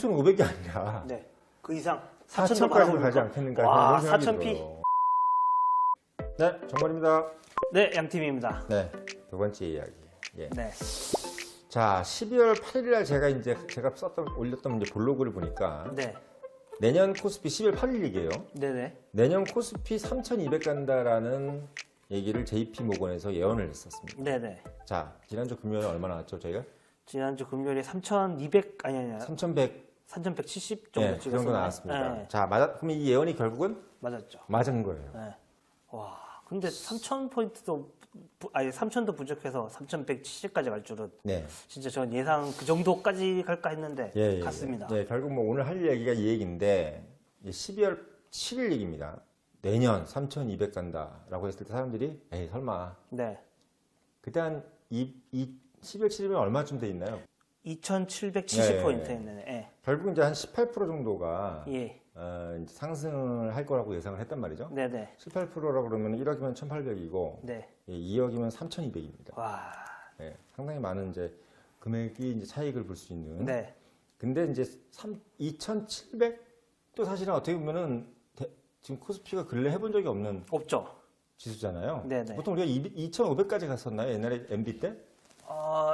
3,500이 아니라 네. 그 이상 4,000까지 가지 않겠는가. 와, 그런 생각이 4,000p. 들어요. 네, 정말입니다. 네, 양팀입니다. 네, 두 번째 이야기. 예. 네. 자, 12월 8일 날 제가 올렸던 이제 블로그를 보니까 네. 내년 코스피 12월 8일 얘기예요. 네네. 내년 코스피 3,200 간다라는 얘기를 JP 모건에서 예언을 했었습니다. 네네. 자, 지난주 금요일에 얼마 나왔죠, 저희가? 지난주 금요일에 3,200 아니 3,100. 3,170 정도 네, 그 찍었어요. 정도 나왔습니다. 네. 자, 그럼 이 예언이 결국은 맞았죠. 맞은 거예요. 네. 와, 근데 3,000포인트도 아니 3,000도 부족해서 3,170까지 갈 줄은 네. 진짜 전 예상 그 정도까지 갈까 했는데 예, 갔습니다. 예, 결국 뭐 오늘 할 얘기가 이 얘기인데 12월 7일 얘기입니다. 내년 3,200 간다라고 했을 때 사람들이 에이 설마. 네. 그때 한 12월 7일이면 얼마쯤 돼 있나요? 2,770포인트였네. 예. 결국 이제 한 18% 정도가 예. 이제 상승을 할 거라고 예상을 했단 말이죠. 네네. 18%라고 그러면 1억이면 1,800이고 네. 2억이면 3,200입니다. 와. 네, 상당히 많은 이제 금액이 이제 차익을 볼 수 있는. 네. 근데 이제 2,700도 사실은 어떻게 보면은 지금 코스피가 근래 해본 적이 없는 없죠. 지수잖아요. 네네. 보통 우리가 2,500까지 갔었나요? 옛날에 MB 때?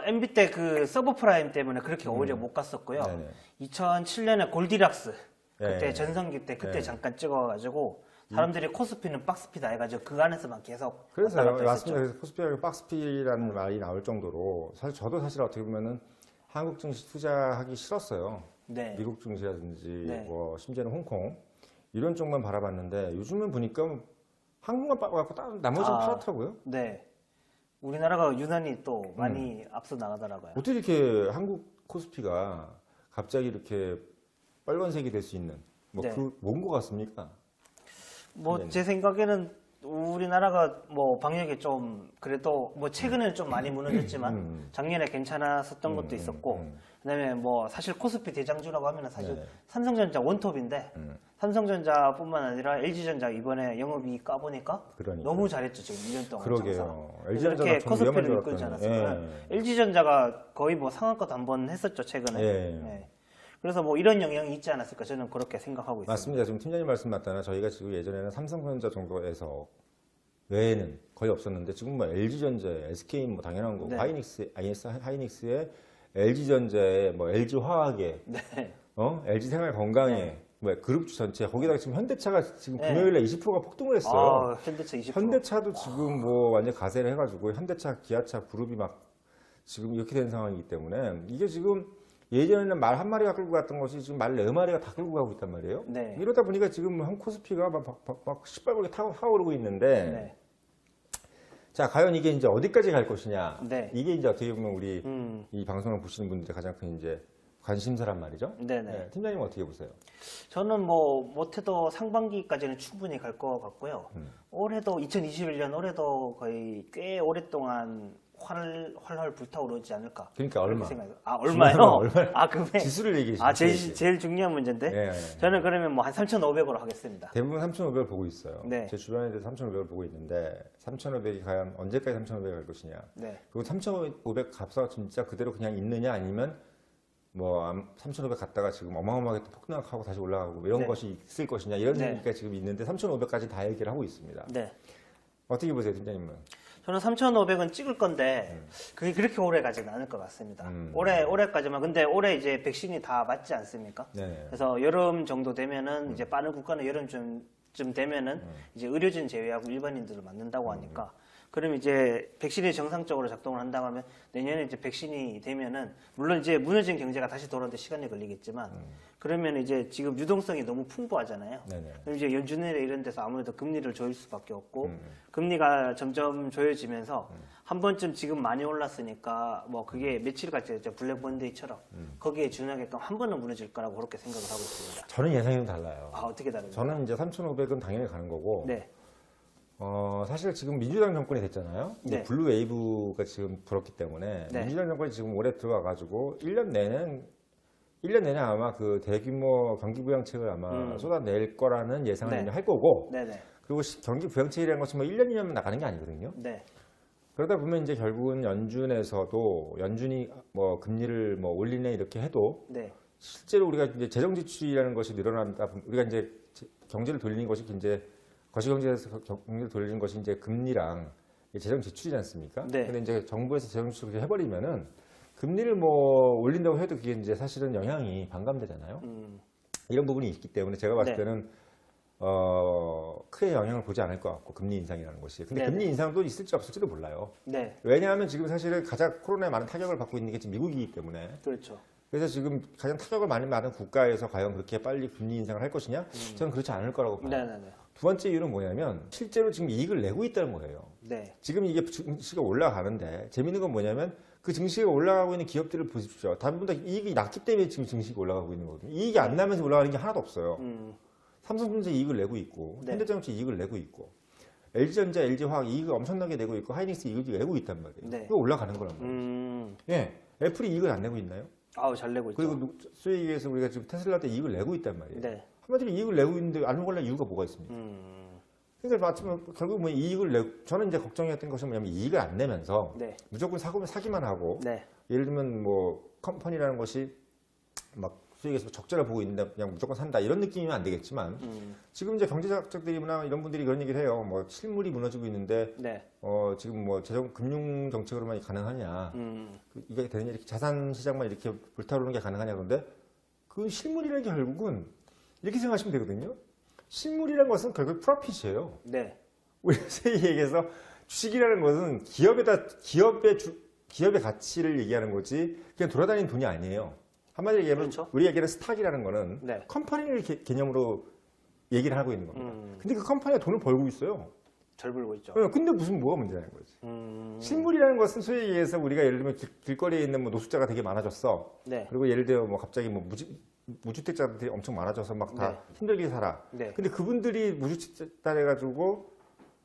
MB 때 그 서브프라임 때문에 그렇게 오히려 못 갔었고요. 네네. 2007년에 골디락스 그때 네. 전성기 때 그때 네. 잠깐 찍어가지고 사람들이 코스피는 박스피다 해가지고 그 안에서만 계속 그래서 왔다 갔다 맞습니다. 했었죠. 그래서 코스피가 박스피라는 말이 나올 정도로 저도 사실 어떻게 보면은 한국 증시 투자하기 싫었어요. 네. 미국 증시라든지 네. 뭐 심지어는 홍콩 이런 쪽만 바라봤는데 요즘은 보니까 한국만 빠고 나머지는 팔았더라고요. 네. 우리나라가 유난히 또 많이 앞서 나가더라고요. 어떻게 이렇게 한국 코스피가 갑자기 이렇게 빨간색이 될 수 있는 네. 뭔 것 같습니까? 뭐 제 생각에는 우리나라가 뭐 방역이 좀 그래도 뭐 최근에는 좀 많이 무너졌지만 작년에 괜찮았었던 것도 있었고 그다음에 뭐 사실 코스피 대장주라고 하면은 사실 네. 삼성전자 원톱인데 삼성전자뿐만 아니라 LG전자 이번에 영업이익 까보니까 그러니까. 너무 잘했죠 지금 2년 동안. 그러게요. 그래서 LG전자가 이렇게 좀 코스피를 위험한 줄 이끌지 알았더니. 않았을까요? 예. LG전자가 거의 뭐 상한가도 한번 했었죠 최근에. 예. 네. 그래서 뭐 이런 영향이 있지 않았을까 저는 그렇게 생각하고 있습니다. 맞습니다. 지금 팀장님 말씀 맞다나 저희가 지금 예전에는 삼성전자 정도에서 외에는 거의 없었는데 지금 뭐 LG전자, SK 뭐 당연한 거고 네. 하이닉스의 LG전자의 뭐 LG화학의 네. LG생활건강에 네. 뭐 그룹주 전체 거기다가 지금 현대차가 지금 네. 금요일에 20%가 폭등을 했어요. 아, 현대차 20%. 현대차도 지금 뭐 완전 가세를 해가지고 현대차, 기아차 그룹이 막 지금 이렇게 된 상황이기 때문에 이게 지금 예전에는 말 한 마리가 끌고 갔던 것이 지금 말 네 마리가 다 끌고 가고 있단 말이에요. 네. 이러다 보니까 지금 한 코스피가 막 시뻘겋게 타오르고 있는데 네. 자, 과연 이게 이제 어디까지 갈 것이냐. 네. 이게 이제 어떻게 보면 우리 이 음. 방송을 보시는 분들의 가장 큰 이제 관심사란 말이죠. 네네. 네, 팀장님 어떻게 보세요? 저는 뭐 못해도 상반기까지는 충분히 갈 것 같고요. 올해도 2021년 올해도 거의 꽤 오랫동안 활활 불타오르지 않을까. 그러니까 그렇게 얼마? 생각해요. 아 얼마요? 얼마? 아 금액. 지수를 얘기해 아 주세요. 제일 중요한 문제인데. 예, 예. 저는 그러면 뭐 한 3,500으로 하겠습니다. 대부분 3,500을 보고 있어요. 네. 제 주변에 대해서 3,500을 보고 있는데 3,500이 과연 언제까지 3,500을 갈 것이냐. 네. 그리고 3,500 값이 진짜 그대로 그냥 있느냐 아니면 뭐 3,500 갔다가 지금 어마어마하게 또 폭락하고 다시 올라가고 뭐 이런 네. 것이 있을 것이냐 이런 네. 얘기가 지금 있는데 3,500까지 다 얘기를 하고 있습니다. 네. 어떻게 보세요, 팀장님은? 저는 3,500은 찍을 건데 그게 그렇게 오래 가지는 않을 것 같습니다. 음. 올해까지만. 근데 올해 이제 백신이 다 맞지 않습니까? 네. 그래서 여름 정도 되면은 이제 빠른 국가는 여름쯤 되면은 이제 의료진 제외하고 일반인들을 맞는다고 하니까 그럼 이제 백신이 정상적으로 작동을 한다고 하면 내년에 이제 백신이 되면은 물론 이제 무너진 경제가 다시 돌아오는데 시간이 걸리겠지만 그러면 이제 지금 유동성이 너무 풍부하잖아요. 네네. 그럼 이제 연준이나 이런 데서 아무래도 금리를 조일 수밖에 없고 금리가 점점 조여지면서 한 번쯤 지금 많이 올랐으니까 뭐 그게 며칠 갈지 이제 블랙먼데이처럼 거기에 준하게끔 한 번은 무너질 거라고 그렇게 생각을 하고 있습니다. 저는 예상이 좀 달라요. 아 어떻게 다릅니까? 저는 이제 3,500은 당연히 가는 거고 네. 사실 지금 민주당 정권이 됐잖아요. 네. 블루 웨이브가 지금 불었기 때문에 네. 민주당 정권이 지금 올해 들어와가지고 1년 내내 아마 그 대규모 경기 부양책을 아마 쏟아낼 거라는 예상을 네. 이제 할 거고 네네. 그리고 경기 부양책이라는 것은 뭐 1년, 2년만 나가는 게 아니거든요. 네. 그러다 보면 이제 결국은 연준이 뭐 금리를 뭐 올리네 이렇게 해도 네. 실제로 우리가 이제 재정 지출이라는 것이 늘어난다. 우리가 이제 경제를 돌리는 것이 이제 거시경제에서 경제를 돌리는 것이 이제 금리랑 재정 지출이지 않습니까? 네. 근데 이제 정부에서 재정 지출을 해버리면은 금리를 뭐 올린다고 해도 그게 이제 사실은 영향이 반감되잖아요. 이런 부분이 있기 때문에 제가 봤을 네. 때는 크게 영향을 보지 않을 것 같고 금리 인상이라는 것이. 근데 네네. 금리 인상도 있을지 없을지도 몰라요. 네, 왜냐하면 지금 사실은 가장 코로나에 많은 타격을 받고 있는 게 지금 미국이기 때문에. 그렇죠. 그래서 지금 가장 타격을 많이 받은 국가에서 과연 그렇게 빨리 금리 인상을 할 것이냐? 저는 그렇지 않을 거라고 봐요. 네네네. 두 번째 이유는 뭐냐면 실제로 지금 이익을 내고 있다는 거예요. 네, 지금 이게 증시가 올라가는데 재밌는 건 뭐냐면 그 증시가 올라가고 있는 기업들을 보십시오. 대부분 다 이익이 낮기 때문에 지금 증시가 올라가고 있는 거거든요. 이익이 안 나면서 올라가는 게 하나도 없어요. 삼성전자 이익을 내고 있고 네. 현대자동차 이익을 내고 있고 LG전자, LG화학 이익을 엄청나게 내고 있고 하이닉스 이익을 내고 있단 말이에요. 네. 이거 올라가는 거란 말이에요. 예, 애플이 이익을 안 내고 있나요? 아우 잘 내고 있죠. 그리고 수익에서 우리가 지금 테슬라한테 이익을 내고 있단 말이에요. 네, 한마디로 이익을 내고 있는데 안 먹을 이유가 뭐가 있습니까? 그러니까 마침 결국 뭐 이익을 내고 저는 이제 걱정했던 것이 뭐냐면 이익을 안 내면서 네, 무조건 사기만 하고 네, 예를 들면 뭐 컴퍼니라는 것이 막 수익에서 적자를 보고 있는데 그냥 무조건 산다 이런 느낌이면 안 되겠지만 지금 이제 경제학자들이나 이런 분들이 그런 얘기를 해요. 뭐 실물이 무너지고 있는데 네, 지금 뭐 금융 정책으로만 가능하냐? 이게 되느냐 이렇게 자산 시장만 이렇게 불타오르는 게 가능하냐 그런데 그 실물이라는 게 결국은 이렇게 생각하시면 되거든요. 실물이라는 것은 결국 프로핏이에요. 네, 우리 세계 얘기해서 주식이라는 것은 기업의 가치를 얘기하는 거지 그냥 돌아다니는 돈이 아니에요. 한마디로 얘기하면 그렇죠. 우리 얘기하는 스탁이라는 거는 네. 컴퍼니를 개념으로 얘기를 하고 있는 겁니다. 근데 그 컴퍼니가 돈을 벌고 있어요. 잘 벌고 있죠. 근데 무슨 뭐가 문제냐는 거지. 실물이라는 것은 소위 얘기해서 우리가 예를 들면 길거리에 있는 뭐 노숙자가 되게 많아졌어. 네, 그리고 예를 들어 뭐 갑자기 뭐 무주택자들이 엄청 많아져서 막 다 네. 힘들게 살아. 네. 근데 그분들이 무주택자 해가지고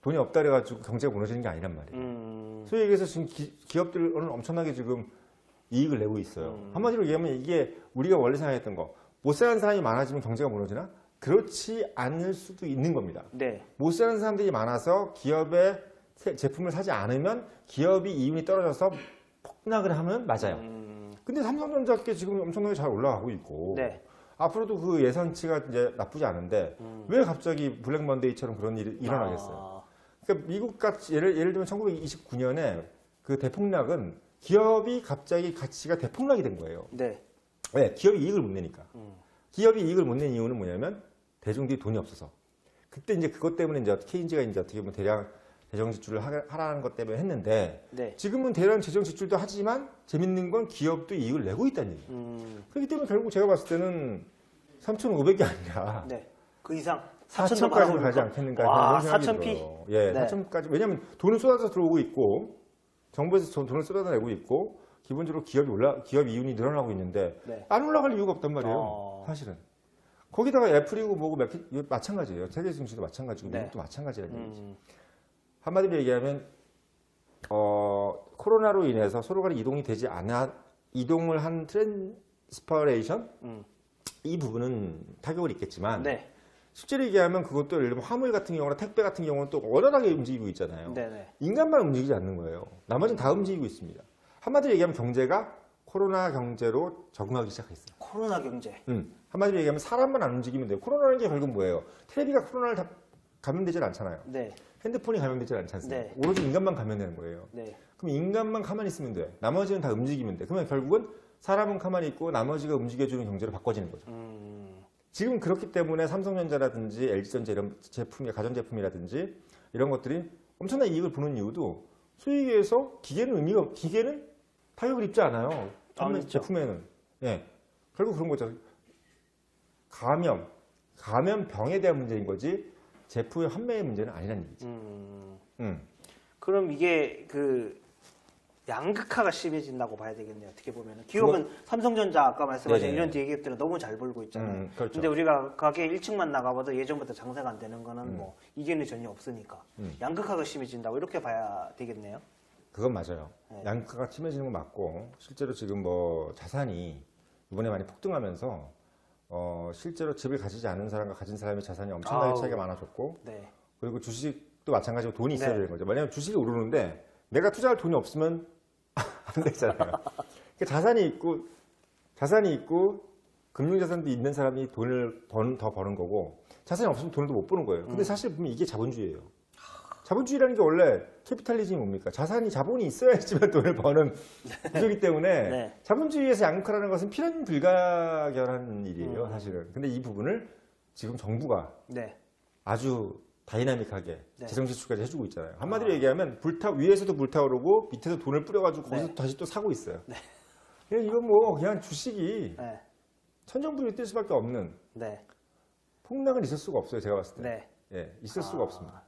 돈이 없다 해가지고 경제가 무너지는 게 아니란 말이에요. 소위 얘기해서 지금 기업들은 엄청나게 지금 이익을 내고 있어요. 한마디로 얘기하면 이게 우리가 원래 생각했던 거, 못 사는 사람이 많아지면 경제가 무너지나? 그렇지 않을 수도 있는 겁니다. 네, 못 사는 사람들이 많아서 기업의 제품을 사지 않으면 기업이 이윤이 떨어져서 폭락을 하면 맞아요. 근데 삼성전자께 지금 엄청나게 잘 올라가고 있고 네. 앞으로도 그 예상치가 이제 나쁘지 않은데 왜 갑자기 블랙 먼데이처럼 그런 일이 일어나겠어요? 그러니까 미국 같이 예를 들면 1929년에 그 대폭락은 기업이 갑자기 가치가 대폭락이 된 거예요. 네, 왜? 기업이 이익을 못 내니까. 기업이 이익을 못 낸 이유는 뭐냐면 대중들이 돈이 없어서. 그때 이제 그것 때문에 이제 케인즈가 이제 어떻게 보면 대량 재정 지출을 하라는 것 때문에 했는데 네. 지금은 대량 재정 지출도 하지만 재밌는 건 기업도 이익을 내고 있다는 얘기예요. 그렇기 때문에 결국 제가 봤을 때는 3,500이 아니라 네. 그 이상 4,000까지 가지 않겠는가 와, 그런 생각이 4,000피? 들어요. 예, 네. 4,000까지. 왜냐하면 돈을 쏟아져 들어오고 있고 정부에서 돈을 쏟아내고 있고 기본적으로 기업 이윤이 늘어나고 있는데 네. 안 올라갈 이유가 없단 말이에요. 사실은. 거기다가 애플이고 뭐고 마찬가지예요. 세계 증시도 마찬가지고 네. 미국도 마찬가지라는 얘기지. 한마디로 얘기하면 코로나로 인해서 서로 간에 이동을 한 트랜스퍼레이션 이 부분은 타격을 입겠지만 네, 실제로 얘기하면 그것도 예를 들면 화물 같은 경우나 택배 같은 경우는 또 원활하게 움직이고 있잖아요. 네, 네. 인간만 움직이지 않는 거예요. 나머지는 다 움직이고 있습니다. 한마디로 얘기하면 경제가 코로나 경제로 적응하기 시작했어요. 코로나 경제. 한마디로 얘기하면 사람만 안 움직이면 돼요. 코로나라는 게 결국 뭐예요? 텔레비가 코로나를 다 감염되질 않잖아요. 네, 핸드폰이 감염되질 않지 않습니까? 네. 오로지 인간만 감염되는 거예요. 네, 그럼 인간만 가만히 있으면 돼. 나머지는 다 움직이면 돼. 그러면 결국은 사람은 가만히 있고 나머지가 움직여주는 경제로 바꿔지는 거죠. 지금 그렇기 때문에 삼성전자라든지 LG전자 이런 제품이 가전제품이라든지 이런 것들이 엄청난 이익을 보는 이유도 수익에서 기계는 타격을 입지 않아요. 그렇죠. 제품에는. 예. 결국 그런 거죠. 감염병에 대한 문제인 거지 제품의 판매의 문제는 아니라는 얘기죠. 그럼 이게 그 양극화가 심해진다고 봐야 되겠네요. 어떻게 보면 기업은 삼성전자 아까 말씀하신 네네. 이런 기업들은 너무 잘 벌고 있잖아요. 그렇죠. 근데 우리가 가게 1층만 나가봐도 예전부터 장사가 안 되는 거는 뭐 이견이 전혀 없으니까 양극화가 심해진다고 이렇게 봐야 되겠네요. 그건 맞아요. 네. 양극화가 심해지는 건 맞고 실제로 지금 뭐 자산이 이번에 많이 폭등하면서 실제로 집을 가지지 않은 사람과 가진 사람의 자산이 엄청나게 아우. 차이가 많아졌고 네, 그리고 주식도 마찬가지로 돈이 있어야 네. 되는 거죠. 왜냐하면 주식이 오르는데 내가 투자할 돈이 없으면 안 되잖아요. 그러니까 자산이 있고 금융자산도 있는 사람이 돈을 더 버는 거고 자산이 없으면 돈을 더 못 버는 거예요. 근데 사실 보면 이게 자본주의예요. 자본주의라는 게 원래 캐피탈리즘이 뭡니까? 자본이 있어야지만 돈을 버는 구조이기 때문에 네. 자본주의에서 양극화라는 것은 필연 불가결한 일이에요, 사실은. 근데 이 부분을 지금 정부가 네. 아주 다이나믹하게 네. 재정 지출까지 해주고 있잖아요. 한마디로 얘기하면 위에서도 불타오르고 밑에서 돈을 뿌려가지고 거기서 네. 다시 또 사고 있어요. 이건 뭐 그냥 주식이 네. 천정부를 뛸 수밖에 없는 네. 폭락은 있을 수가 없어요. 제가 봤을 때. 네. 예, 있을 수가 없습니다.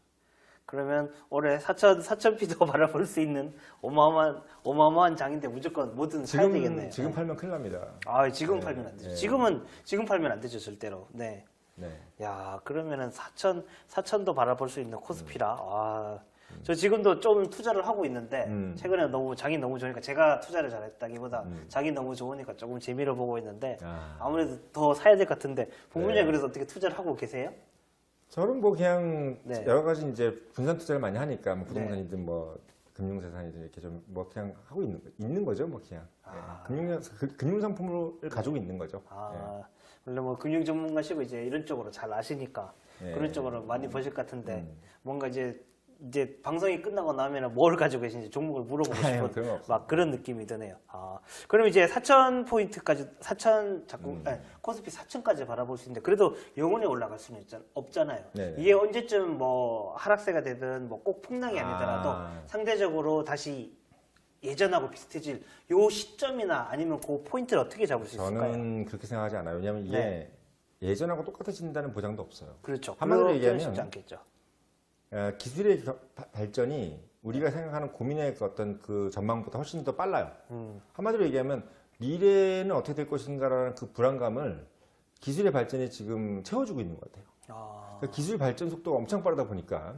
그러면 올해 4,000피도 바라볼 수 있는 어마어마한 장인데 무조건 뭐든 사야 되겠네요. 지금 네. 팔면 큰일 납니다. 아, 지금 네, 팔면 안 되죠. 네. 지금 팔면 안 되죠, 절대로. 네. 네. 야, 그러면은 4천도 바라볼 수 있는 코스피라. 아, 저 지금도 좀 투자를 하고 있는데 최근에 너무 장이 너무 좋으니까 제가 투자를 잘했다기보다 장이 너무 좋으니까 조금 재미로 보고 있는데 아무래도 더 사야 될 것 같은데 부모님 그래서 어떻게 투자를 하고 계세요? 저는 뭐 그냥 네. 여러 가지 이제 분산 투자를 많이 하니까 뭐 부동산이든 뭐 금융자산이든 이렇게 좀 뭐 그냥 하고 있는 거죠, 뭐 그냥. 금융 상품을 가지고 있는 거죠. 아, 원래 뭐 금융 전문가시고 이제 이런 쪽으로 잘 아시니까 예. 그런 쪽으로 많이 보실 것 같은데 뭔가 이제 방송이 끝나고 나면 뭘 가지고 계신지 종목을 물어보고 아유, 싶은 그런 거 없습니다. 막 그런 느낌이 드네요. 아, 그럼 이제 4,000포인트까지 코스피 4,000까지 바라볼 수 있는데 그래도 영원히 올라갈 수는 없잖아요. 네네. 이게 언제쯤 뭐 하락세가 되든 뭐 꼭 폭락이 아니더라도 상대적으로 다시 예전하고 비슷해질 요 시점이나 아니면 그 포인트를 어떻게 잡을 수 있을까요? 저는 그렇게 생각하지 않아요. 왜냐하면 이게 네. 예전하고 똑같아진다는 보장도 없어요. 그렇죠. 한마디로 그렇게는 얘기하면 쉽지 않겠죠. 기술의 발전이 우리가 생각하는 고민의 어떤 그 전망보다 훨씬 더 빨라요. 한마디로 얘기하면 미래는 어떻게 될 것인가라는 그 불안감을 기술의 발전이 지금 채워주고 있는 것 같아요. 그러니까 기술 발전 속도가 엄청 빠르다 보니까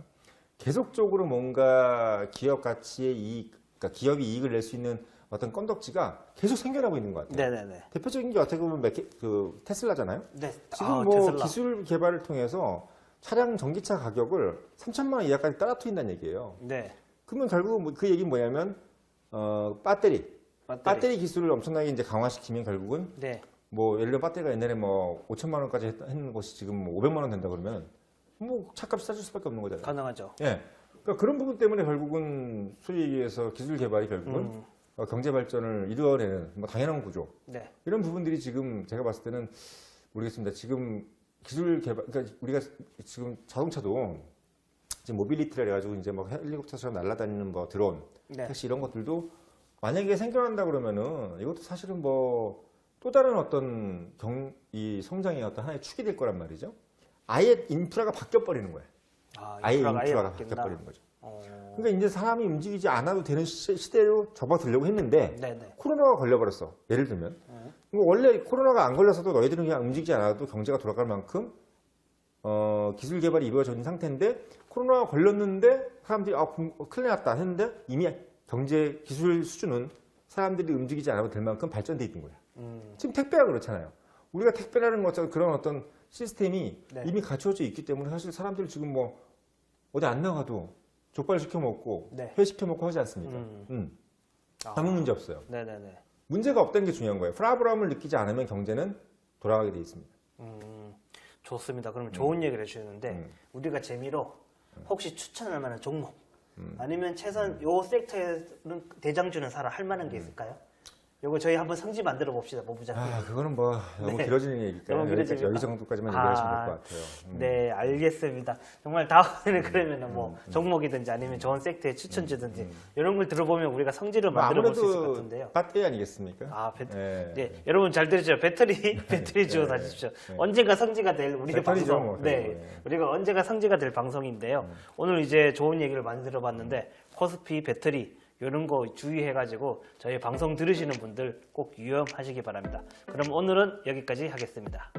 계속적으로 뭔가 기업 가치의 이익, 그러니까 기업이 이익을 낼 수 있는 어떤 건덕지가 계속 생겨나고 있는 것 같아요. 네네네. 대표적인 게 어떻게 보면 테슬라잖아요. 네. 지금 뭐 테슬라. 기술 개발을 통해서 차량 전기차 가격을 3천만 원 이하까지 떨어뜨린다는 얘기예요. 네. 그러면 결국 그 얘기는 뭐냐면 배터리 기술을 엄청나게 이제 강화시키면 결국은 네. 뭐 예를 들어 배터리가 옛날에 뭐 5천만 원까지 했는 것이 지금 뭐 500만 원 된다 그러면 뭐 차값이 싸질 수밖에 없는 거잖아요. 가능하죠. 예. 그러니까 그런 부분 때문에 결국은 소위 얘기해서 기술 개발이 결국은 경제 발전을 이루어내는 뭐 당연한 구조. 네. 이런 부분들이 지금 제가 봤을 때는 모르겠습니다. 지금 기술 개발, 그러니까 우리가 지금 자동차도 지금 모빌리티라 해가지고 이제 뭐 헬리콥터처럼 날아다니는 뭐 드론, 네. 택시 이런 것들도 만약에 생겨난다 그러면은 이것도 사실은 뭐 또 다른 어떤 이 성장의 어떤 하나의 축이 될 거란 말이죠. 아예 인프라가 바뀌어 버리는 거예요. 아예 인프라가 바뀌어 버리는 거죠. 그러니까 이제 사람이 움직이지 않아도 되는 시대로 접어들려고 했는데 네네. 코로나가 걸려버렸어. 예를 들면 원래 코로나가 안 걸렸어도 너희들은 그냥 움직이지 않아도 경제가 돌아갈 만큼 기술 개발이 이루어져 있는 상태인데 코로나가 걸렸는데 사람들이 큰일 났다 했는데 이미 경제 기술 수준은 사람들이 움직이지 않아도 될 만큼 발전돼 있는 거야. 지금 택배가 그렇잖아요. 우리가 택배라는 것처럼 그런 어떤 시스템이 네. 이미 갖춰져 있기 때문에 사실 사람들이 지금 뭐 어디 안 나가도 족발 시켜 먹고 네. 회 시켜 먹고 하지 않습니까? 아무 문제 없어요. 네네네. 문제가 없다는 게 중요한 거예요. 프라브럼을 느끼지 않으면 경제는 돌아가게 돼 있습니다. 좋습니다. 그러면 좋은 얘기를 해주셨는데 우리가 재미로 혹시 추천할 만한 종목 아니면 최선 요 섹터에는 대장주는 사라 할 만한 게 있을까요? 요거 저희 한번 성지 만들어 봅시다. 뭐 부장님. 그거는 뭐 너무 네. 길어지는 얘기니까 너무 길어지니까. 여기 정도까지만 얘기하시면 될 것 같아요. 네, 알겠습니다. 정말 다음에는 그러면은 뭐 종목이든지 아니면 좋은 섹터의 추천주든지 이런 걸 들어보면 우리가 성지를 만들어 볼 수 있을 것 같은데요. 배터리 아니겠습니까? 네, 여러분 잘 들으시죠? 배터리 주워 사십시오. 언젠가 성지가 될 우리의 배터리죠, 방송. 뭐, 네, 결국은. 우리가 언젠가 성지가 될 방송인데요. 오늘 이제 좋은 얘기를 많이 들어봤는데 코스피 배터리 이런 거 주의해가지고 저희 방송 들으시는 분들 꼭 유념하시기 바랍니다. 그럼 오늘은 여기까지 하겠습니다.